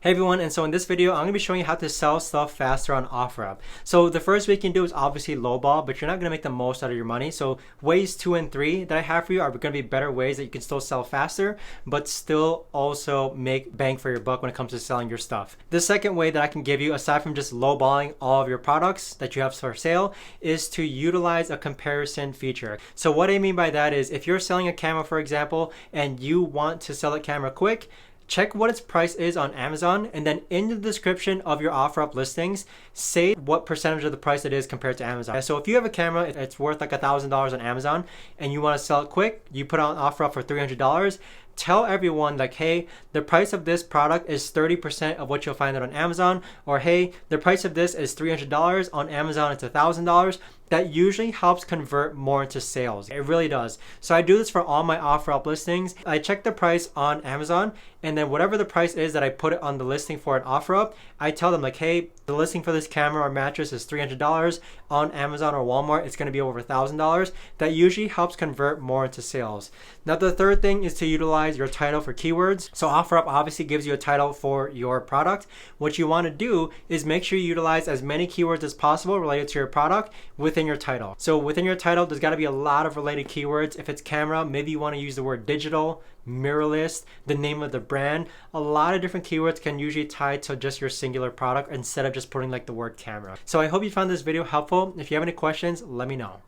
Hey everyone, and so in this video, I'm going to be showing you how to sell stuff faster on OfferUp. So the first way you can do is obviously lowball, but you're not going to make the most out of your money. So ways 2 and 3 that I have for you are going to be better ways that you can still sell faster, but still also make bang for your buck when it comes to selling your stuff. The second way that I can give you, aside from just lowballing all of your products that you have for sale, is to utilize a comparison feature. So what I mean by that is if you're selling a camera, for example, and you want to sell a camera quick, check what its price is on Amazon, and then in the description of your OfferUp listings, say what percentage of the price it is compared to Amazon. So if you have a camera, it's worth like $1,000 on Amazon, and you want to sell it quick, you put it on OfferUp for $300. Tell everyone like, hey, the price of this product is 30% of what you'll find it on Amazon, or hey, the price of this is $300 on Amazon, it's $1,000. That usually helps convert more into sales. It really does. So I do this for all my OfferUp listings. I check the price on Amazon, and then whatever the price is that I put it on the listing for an OfferUp, I tell them like, hey, the listing for this camera or mattress is $300 on Amazon or Walmart. It's going to be over $1,000. That usually helps convert more into sales. Now the third thing is to utilize your title for keywords. So OfferUp obviously gives you a title for your product. What you want to do is make sure you utilize as many keywords as possible related to your product within your title. So within your title, there's got to be a lot of related keywords. If it's camera, maybe you want to use the word digital, mirrorless, the name of the brand. A lot of different keywords can usually tie to just your singular product instead of just putting like the word camera. So I hope you found this video helpful. If you have any questions, let me know.